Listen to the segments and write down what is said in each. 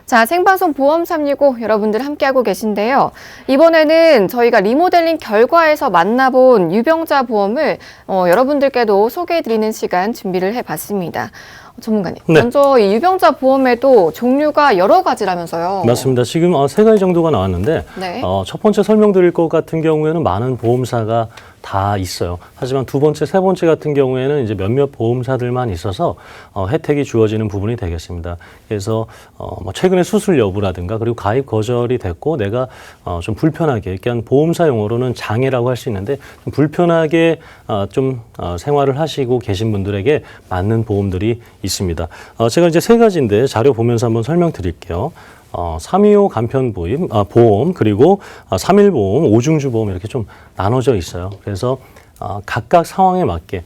자, 생방송 보험 365 여러분들 함께하고 계신데요. 이번에는 저희가 리모델링 결과에서 만나본 유병자 보험을 여러분들께도 소개해드리는 시간 준비를 해봤습니다. 전문가님, 네. 먼저 이 유병자 보험에도 종류가 여러 가지라면서요. 맞습니다. 지금 3가지 정도가 나왔는데 네. 첫 번째 설명드릴 것 같은 경우에는 많은 보험사가 다 있어요. 하지만 두 번째, 세 번째 같은 경우에는 이제 몇몇 보험사들만 있어서 혜택이 주어지는 부분이 되겠습니다. 그래서 뭐 최근에 수술 여부라든가 그리고 가입 거절이 됐고 내가 좀 불편하게, 그러니까 보험사 용어로는 장애라고 할 수 있는데 좀 불편하게 생활을 하시고 계신 분들에게 맞는 보험들이 있습니다. 제가 이제 3가지인데 자료 보면서 한번 설명드릴게요. 325 간편 보험, 그리고 3일보험, 오중주보험 이렇게 좀 나눠져 있어요. 그래서 각각 상황에 맞게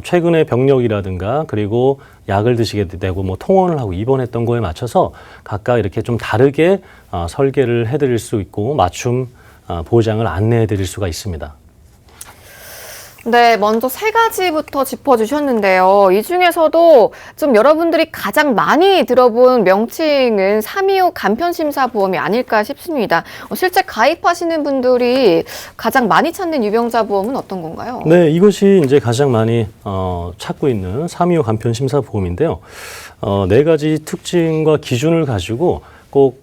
최근의 병력이라든가 그리고 약을 드시게 되고 뭐 통원을 하고 입원했던 거에 맞춰서 각각 이렇게 좀 다르게 설계를 해드릴 수 있고 맞춤 보장을 안내해 드릴 수가 있습니다. 네, 먼저 3가지부터 짚어주셨는데요. 이 중에서도 좀 여러분들이 가장 많이 들어본 명칭은 325 간편심사보험이 아닐까 싶습니다. 실제 가입하시는 분들이 가장 많이 찾는 유병자 보험은 어떤 건가요? 네, 이것이 이제 가장 많이 찾고 있는 325 간편심사보험인데요. 4가지 특징과 기준을 가지고 꼭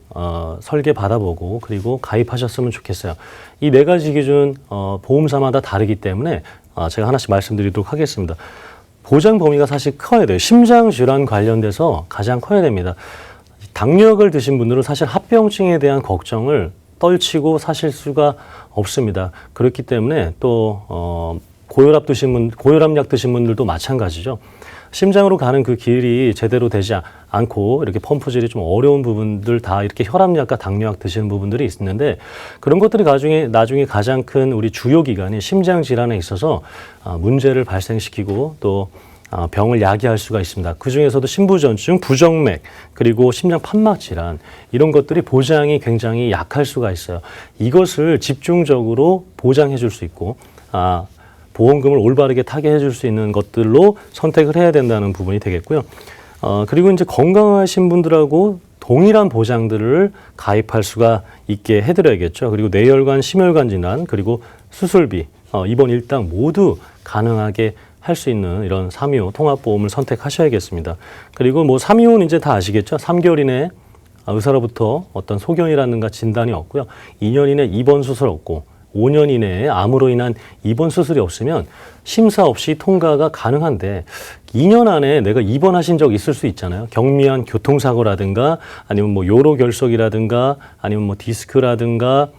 설계 받아보고 그리고 가입하셨으면 좋겠어요. 이 4가지 기준 보험사마다 다르기 때문에 제가 하나씩 말씀드리도록 하겠습니다. 보장 범위가 사실 커야 돼요. 심장질환 관련돼서 가장 커야 됩니다. 당뇨약을 드신 분들은 사실 합병증에 대한 걱정을 떨치고 사실 수가 없습니다. 그렇기 때문에 또 고혈압 고혈압약 드신 분들도 마찬가지죠. 심장으로 가는 그 길이 제대로 되지 않고 이렇게 펌프질이 좀 어려운 부분들 다 이렇게 혈압약과 당뇨약 드시는 부분들이 있는데 그런 것들이 나중에 가장 큰 우리 주요 기관이 심장 질환에 있어서 문제를 발생시키고 또 병을 야기할 수가 있습니다. 그중에서도 심부전증, 부정맥, 그리고 심장 판막 질환 이런 것들이 보장이 굉장히 약할 수가 있어요. 이것을 집중적으로 보장해 줄 수 있고 보험금을 올바르게 타게 해줄 수 있는 것들로 선택을 해야 된다는 부분이 되겠고요. 그리고 이제 건강하신 분들하고 동일한 보장들을 가입할 수가 있게 해드려야겠죠. 그리고 뇌혈관, 심혈관 질환, 그리고 수술비, 입원 일당 모두 가능하게 할 수 있는 이런 325 통합보험을 선택하셔야겠습니다. 그리고 뭐 325는 이제 다 아시겠죠. 3개월 이내에 의사로부터 어떤 소견이라든가 진단이 없고요. 2년 이내 입원 수술 없고 5년 이내에 암으로 인한 입원 수술이 없으면 심사 없이 통과가 가능한데 2년 안에 내가 입원하신 적 있을 수 있잖아요. 경미한 교통사고라든가 아니면 뭐 요로결석이라든가 아니면 뭐 디스크라든가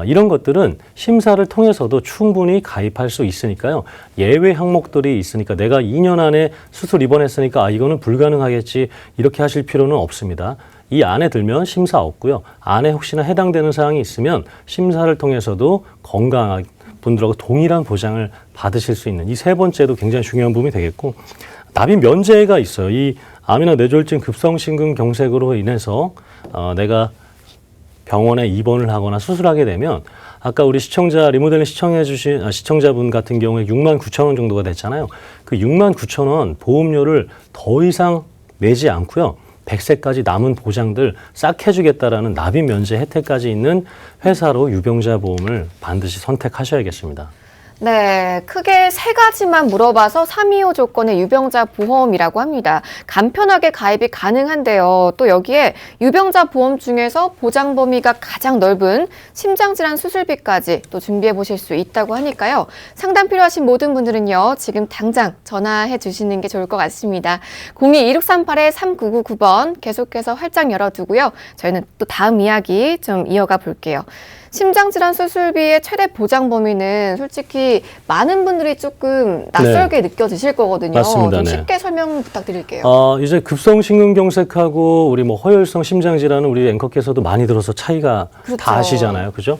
이런 것들은 심사를 통해서도 충분히 가입할 수 있으니까요. 예외 항목들이 있으니까 내가 2년 안에 수술 입원했으니까 이거는 불가능하겠지 이렇게 하실 필요는 없습니다. 이 안에 들면 심사 없고요. 안에 혹시나 해당되는 사항이 있으면 심사를 통해서도 건강한 분들하고 동일한 보장을 받으실 수 있는 이 3번째도 굉장히 중요한 부분이 되겠고 납입 면제가 있어요. 이 암이나 뇌졸중 급성심근경색으로 인해서 내가 병원에 입원을 하거나 수술하게 되면 아까 우리 리모델링 시청해 주신 시청자분 같은 경우에 69,000원 정도가 됐잖아요. 그 69,000원 보험료를 더 이상 내지 않고요. 100세까지 남은 보장들 싹 해주겠다라는 납입 면제 혜택까지 있는 회사로 유병자 보험을 반드시 선택하셔야겠습니다. 네, 크게 3가지만 물어봐서 325 조건의 유병자 보험이라고 합니다. 간편하게 가입이 가능한데요. 또 여기에 유병자 보험 중에서 보장 범위가 가장 넓은 심장질환 수술비까지 또 준비해 보실 수 있다고 하니까요. 상담 필요하신 모든 분들은요. 지금 당장 전화해 주시는 게 좋을 것 같습니다. 02-2638-3999번 계속해서 활짝 열어두고요. 저희는 또 다음 이야기 좀 이어가 볼게요. 심장질환 수술비의 최대 보장 범위는 솔직히 많은 분들이 조금 낯설게 느껴지실 거거든요. 맞습니다. 좀 쉽게 설명 부탁드릴게요. 이제 급성심근경색하고 우리 뭐 허혈성 심장질환은 우리 앵커께서도 많이 들어서 차이가 그렇죠. 다 아시잖아요. 그죠?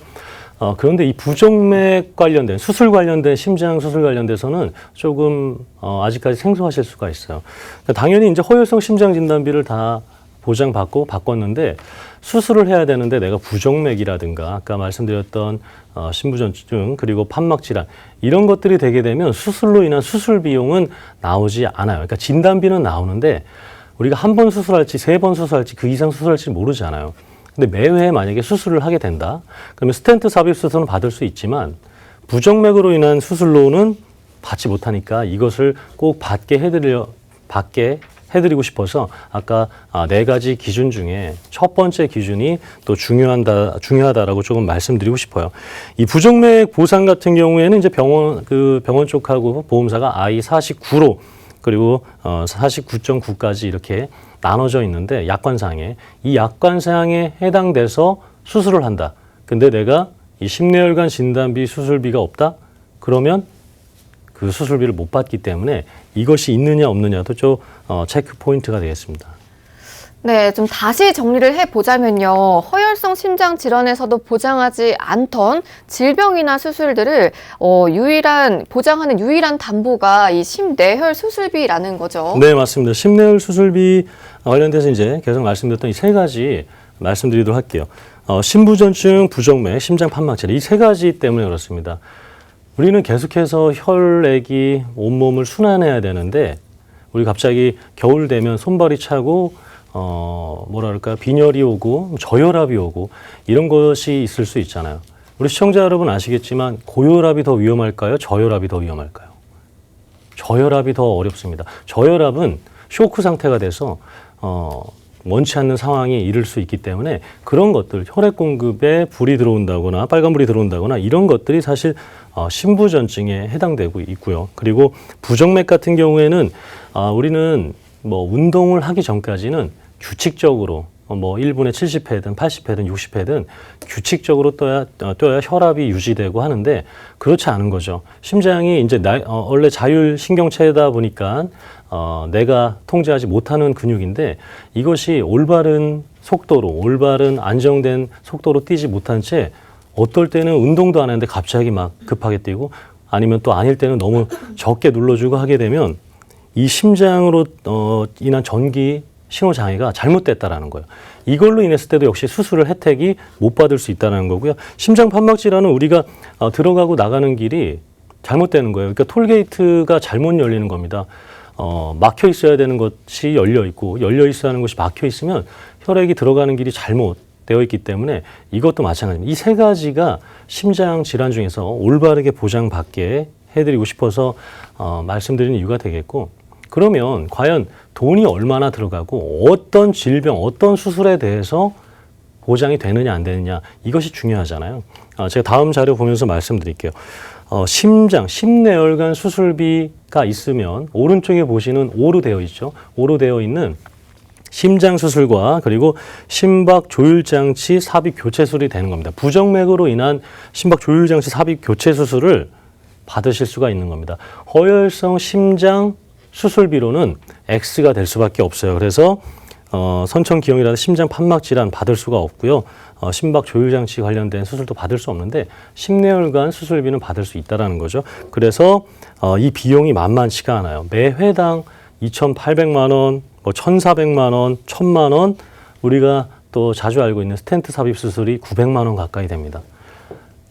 그런데 이 부정맥 관련된 수술 관련된 심장 수술 관련돼서는 조금 아직까지 생소하실 수가 있어요. 당연히 이제 허혈성 심장 진단비를 다 보장받고 바꿨는데 수술을 해야 되는데 내가 부정맥이라든가 아까 말씀드렸던 심부전증 그리고 판막질환 이런 것들이 되게 되면 수술로 인한 수술 비용은 나오지 않아요. 그러니까 진단비는 나오는데 우리가 한 번 수술할지 3번 수술할지 그 이상 수술할지 모르잖아요. 근데 매회 만약에 수술을 하게 된다. 그러면 스텐트 삽입 수술은 받을 수 있지만 부정맥으로 인한 수술로는 받지 못하니까 이것을 꼭 받게 해드리고 싶어서 아까 4가지 기준 중에 첫 번째 기준이 또 중요하다라고 조금 말씀드리고 싶어요. 이 부정맥 보상 같은 경우에는 이제 병원 쪽하고 보험사가 I49로 그리고 49.9까지 이렇게 나눠져 있는데 약관상에 이 약관상에 해당돼서 수술을 한다. 근데 내가 이 심내혈관 진단비 수술비가 없다? 그러면 그 수술비를 못 받기 때문에 이것이 있느냐 없느냐도 좀 체크 포인트가 되겠습니다. 네, 좀 다시 정리를 해보자면요. 허혈성 심장 질환에서도 보장하지 않던 질병이나 수술들을 보장하는 유일한 담보가 이 심내혈 수술비라는 거죠. 네, 맞습니다. 심내혈 수술비 관련돼서 이제 계속 말씀드렸던 이 3가지 말씀드리도록 할게요. 심부전증, 부정맥, 심장 판막질 이 3가지 때문에 그렇습니다. 우리는 계속해서 혈액이 온몸을 순환해야 되는데 우리 갑자기 겨울 되면 손발이 차고 빈혈이 오고 저혈압이 오고 이런 것이 있을 수 있잖아요. 우리 시청자 여러분 아시겠지만 고혈압이 더 위험할까요? 저혈압이 더 위험할까요? 저혈압이 더 어렵습니다. 저혈압은 쇼크 상태가 돼서 원치 않는 상황이 이를 수 있기 때문에 그런 것들, 혈액 공급에 불이 들어온다거나 빨간불이 들어온다거나 이런 것들이 사실 심부전증에 해당되고 있고요. 그리고 부정맥 같은 경우에는 우리는 운동을 하기 전까지는 규칙적으로 1분에 70회든 80회든 60회든 규칙적으로 떠야 혈압이 유지되고 하는데 그렇지 않은 거죠. 심장이 이제 원래 자율신경체다 보니까 내가 통제하지 못하는 근육인데 이것이 올바른 속도로 올바른 안정된 속도로 뛰지 못한 채 어떨 때는 운동도 안 하는데 갑자기 막 급하게 뛰고 아니면 또 아닐 때는 너무 적게 눌러주고 하게 되면 이 심장으로 인한 전기 신호 장애가 잘못됐다라는 거예요. 이걸로 인했을 때도 역시 수술을 혜택이 못 받을 수 있다는 거고요. 심장 판막 질환은 우리가 들어가고 나가는 길이 잘못되는 거예요. 그러니까 톨게이트가 잘못 열리는 겁니다. 막혀 있어야 되는 것이 열려 있고 열려 있어야 하는 것이 막혀 있으면 혈액이 들어가는 길이 잘못되어 있기 때문에 이것도 마찬가지입니다. 이 3가지가 심장 질환 중에서 올바르게 보장받게 해드리고 싶어서 말씀드리는 이유가 되겠고 그러면 과연 돈이 얼마나 들어가고 어떤 질병, 어떤 수술에 대해서 보장이 되느냐 안 되느냐 이것이 중요하잖아요. 제가 다음 자료 보면서 말씀드릴게요. 심내혈관 수술비가 있으면 오른쪽에 보시는 O로 되어 있죠. O로 되어 있는 심장 수술과 그리고 심박 조율장치 삽입 교체 수술이 되는 겁니다. 부정맥으로 인한 심박 조율장치 삽입 교체 수술을 받으실 수가 있는 겁니다. 허혈성 심장 수술비로는 X가 될 수밖에 없어요. 그래서 선천기형이라는 심장 판막 질환 받을 수가 없고요. 심박 조율장치 관련된 수술도 받을 수 없는데 심내혈관 수술비는 받을 수 있다는 거죠. 그래서 이 비용이 만만치가 않아요. 매 회당 2,800만 원, 1,400만 원, 1,000만 원, 우리가 또 자주 알고 있는 스텐트 삽입 수술이 900만 원 가까이 됩니다.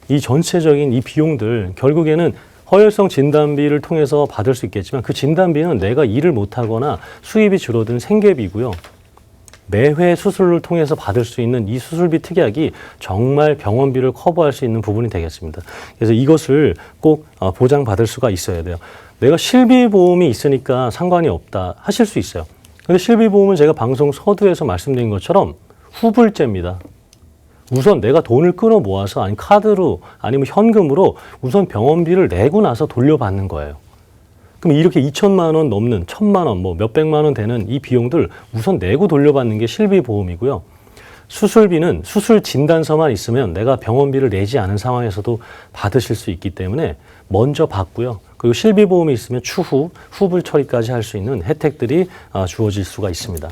이 전체적인 이 비용들 결국에는 허혈성 진단비를 통해서 받을 수 있겠지만 그 진단비는 내가 일을 못하거나 수입이 줄어든 생계비고요. 매회 수술을 통해서 받을 수 있는 이 수술비 특약이 정말 병원비를 커버할 수 있는 부분이 되겠습니다. 그래서 이것을 꼭 보장받을 수가 있어야 돼요. 내가 실비보험이 있으니까 상관이 없다 하실 수 있어요. 근데 실비보험은 제가 방송 서두에서 말씀드린 것처럼 후불제입니다. 우선 내가 돈을 끊어 모아서 아니면 카드로 아니면 현금으로 우선 병원비를 내고 나서 돌려받는 거예요. 그럼 이렇게 2천만 원 넘는 1,000만 원, 몇백만 원 되는 이 비용들 우선 내고 돌려받는 게 실비보험이고요. 수술비는 수술 진단서만 있으면 내가 병원비를 내지 않은 상황에서도 받으실 수 있기 때문에 먼저 받고요. 그리고 실비보험이 있으면 추후 후불 처리까지 할 수 있는 혜택들이 주어질 수가 있습니다.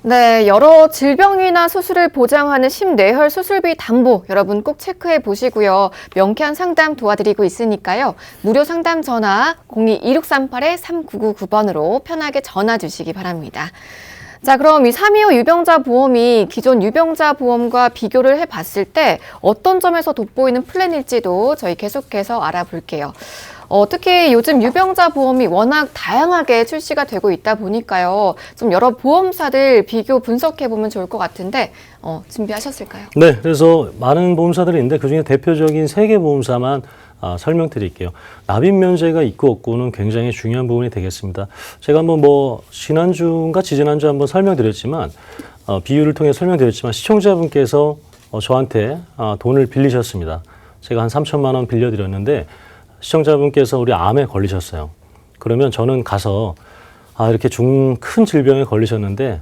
네, 여러 질병이나 수술을 보장하는 심내혈 수술비 담보 여러분 꼭 체크해 보시고요. 명쾌한 상담 도와드리고 있으니까요. 무료 상담 전화 02-2638-3999번으로 편하게 전화 주시기 바랍니다. 자, 그럼 이 325 유병자 보험이 기존 유병자 보험과 비교를 해봤을 때 어떤 점에서 돋보이는 플랜일지도 저희 계속해서 알아볼게요. 특히 요즘 유병자 보험이 워낙 다양하게 출시가 되고 있다 보니까요. 좀 여러 보험사들 비교 분석해 보면 좋을 것 같은데 준비하셨을까요? 네, 그래서 많은 보험사들이 있는데 그중에 대표적인 3개 보험사만 설명드릴게요. 납입 면제가 있고 없고는 굉장히 중요한 부분이 되겠습니다. 제가 한번 지난주인가 지지난주 한번 설명드렸지만 비유를 통해 설명드렸지만 시청자분께서 저한테 돈을 빌리셨습니다. 제가 한 3천만 원 빌려드렸는데 시청자분께서 우리 암에 걸리셨어요. 그러면 저는 가서 이렇게 큰 질병에 걸리셨는데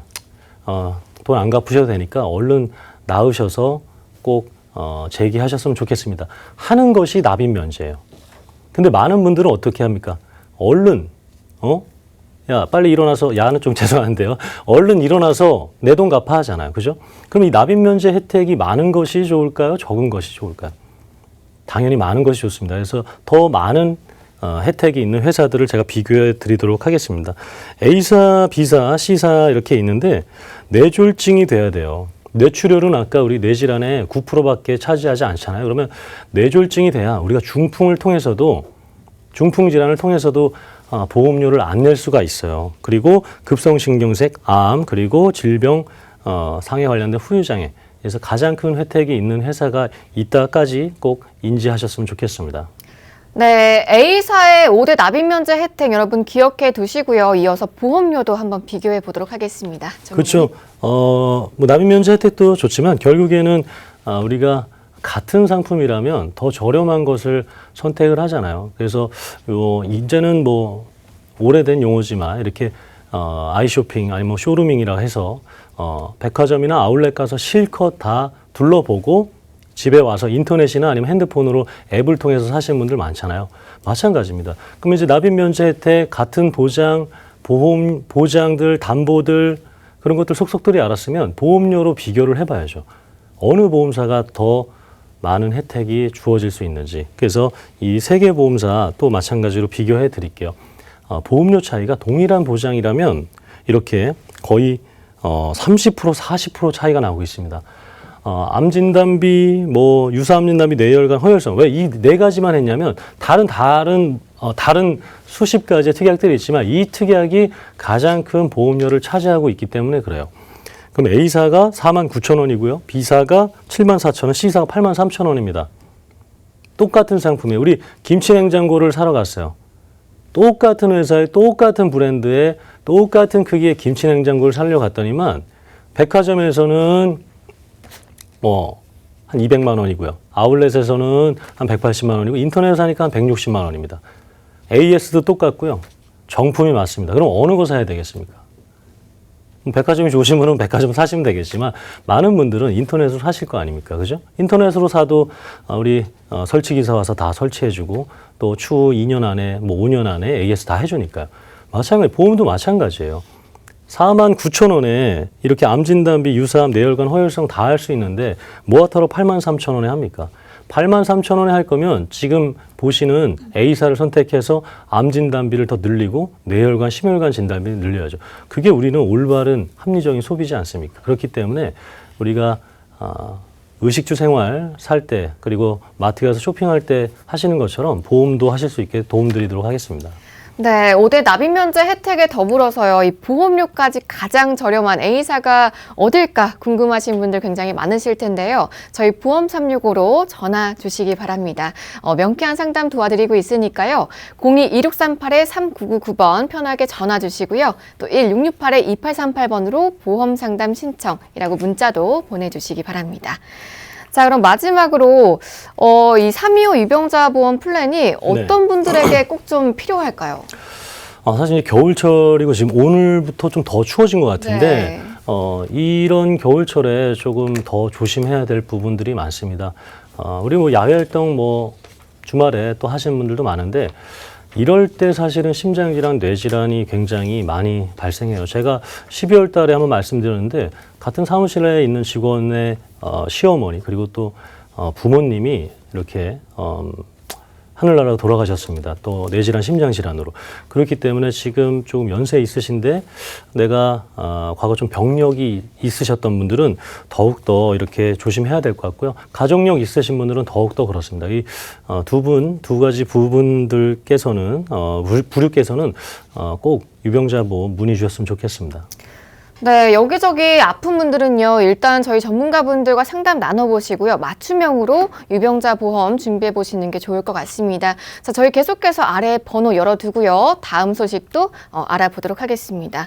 돈 안 갚으셔도 되니까 얼른 나으셔서 꼭 제기하셨으면 좋겠습니다. 하는 것이 납입 면제예요. 근데 많은 분들은 어떻게 합니까? 얼른 야 빨리 일어나서 야는 좀 죄송한데요. 얼른 일어나서 내 돈 갚아 하잖아요. 그죠? 그럼 이 납입 면제 혜택이 많은 것이 좋을까요? 적은 것이 좋을까요? 당연히 많은 것이 좋습니다. 그래서 더 많은 혜택이 있는 회사들을 제가 비교해 드리도록 하겠습니다. A사, B사, C사 이렇게 있는데 뇌졸중이 돼야 돼요. 뇌출혈은 아까 우리 뇌질환의 9%밖에 차지하지 않잖아요. 그러면 뇌졸중이 돼야 우리가 중풍 질환을 통해서도 보험료를 안 낼 수가 있어요. 그리고 급성신경색, 암, 그리고 질병, 상해 관련된 후유장애. 그래서 가장 큰 혜택이 있는 회사가 있다까지 꼭 인지하셨으면 좋겠습니다. 네, A사의 5대 납입 면제 혜택 여러분 기억해 두시고요. 이어서 보험료도 한번 비교해 보도록 하겠습니다. 그렇죠. 납입 면제 혜택도 좋지만 결국에는 우리가 같은 상품이라면 더 저렴한 것을 선택을 하잖아요. 그래서 이제는 오래된 용어지만 이렇게 아이쇼핑 아니면 쇼루밍이라 해서 백화점이나 아울렛 가서 실컷 다 둘러보고 집에 와서 인터넷이나 아니면 핸드폰으로 앱을 통해서 사시는 분들 많잖아요. 마찬가지입니다. 그럼 이제 납입 면제 혜택 같은 보장, 보험 보장들, 담보들 그런 것들 속속들이 알았으면 보험료로 비교를 해봐야죠. 어느 보험사가 더 많은 혜택이 주어질 수 있는지. 그래서 이 3개 보험사 또 마찬가지로 비교해 드릴게요. 보험료 차이가 동일한 보장이라면 이렇게 거의 30%, 40% 차이가 나오고 있습니다. 암 진단비, 유사 암 진단비, 뇌혈관, 허혈성. 왜 이 4가지만 했냐면 다른 수십 가지의 특약들이 있지만 이 특약이 가장 큰 보험료를 차지하고 있기 때문에 그래요. 그럼 A사가 49,000원이고요. B사가 74,000원, C사가 83,000원입니다. 똑같은 상품이에요. 우리 김치냉장고를 사러 갔어요. 똑같은 회사의 똑같은 브랜드의 똑같은 크기의 김치냉장고를 사려고 갔더니만 백화점에서는 한 200만 원이고요. 아울렛에서는 한 180만 원이고 인터넷에서 사니까 한 160만 원입니다. AS도 똑같고요. 정품이 맞습니다. 그럼 어느 거 사야 되겠습니까? 백화점이 좋으신 분은 백화점 사시면 되겠지만 많은 분들은 인터넷으로 사실 거 아닙니까? 그죠? 인터넷으로 사도 우리 설치기사 와서 다 설치해주고 또 추후 2년 안에 5년 안에 AS 다 해주니까요. 마찬가지 보험도 마찬가지예요. 49,000원에 이렇게 암진단비, 유사암, 뇌혈관, 허혈성 다 할 수 있는데 뭐하타로 83,000원에 합니까? 83,000원에 할 거면 지금 보시는 A사를 선택해서 암진단비를 더 늘리고 뇌혈관, 심혈관 진단비를 늘려야죠. 그게 우리는 올바른 합리적인 소비지 않습니까? 그렇기 때문에 우리가 의식주 생활 살 때 그리고 마트 가서 쇼핑할 때 하시는 것처럼 보험도 하실 수 있게 도움드리도록 하겠습니다. 네, 5대 납입 면제 혜택에 더불어서요. 이 보험료까지 가장 저렴한 A사가 어딜까 궁금하신 분들 굉장히 많으실 텐데요. 저희 보험 365로 전화 주시기 바랍니다. 명쾌한 상담 도와드리고 있으니까요. 02-2638-3999번 편하게 전화 주시고요. 또 1668-2838번으로 보험 상담 신청이라고 문자도 보내주시기 바랍니다. 자, 그럼 마지막으로 이 325 유병자 보험 플랜이 어떤 분들에게 꼭 좀 필요할까요? 사실 겨울철이고 지금 오늘부터 좀 더 추워진 것 같은데 이런 겨울철에 조금 더 조심해야 될 부분들이 많습니다. 우리 야외 활동 주말에 또 하시는 분들도 많은데 이럴 때 사실은 심장질환, 뇌질환이 굉장히 많이 발생해요. 제가 12월 달에 한번 말씀드렸는데 같은 사무실에 있는 직원의 시어머니 그리고 또 부모님이 이렇게 하늘나라로 돌아가셨습니다. 또 뇌질환, 심장질환으로. 그렇기 때문에 지금 조금 연세 있으신데 내가 과거 좀 병력이 있으셨던 분들은 더욱더 이렇게 조심해야 될 것 같고요. 가족력 있으신 분들은 더욱더 그렇습니다. 이 두 가지 부분들께서는 부류께서는 꼭 유병자 보험 문의 주셨으면 좋겠습니다. 네, 여기저기 아픈 분들은요, 일단 저희 전문가분들과 상담 나눠보시고요. 맞춤형으로 유병자 보험 준비해 보시는 게 좋을 것 같습니다. 자, 저희 계속해서 아래 번호 열어두고요. 다음 소식도 알아보도록 하겠습니다.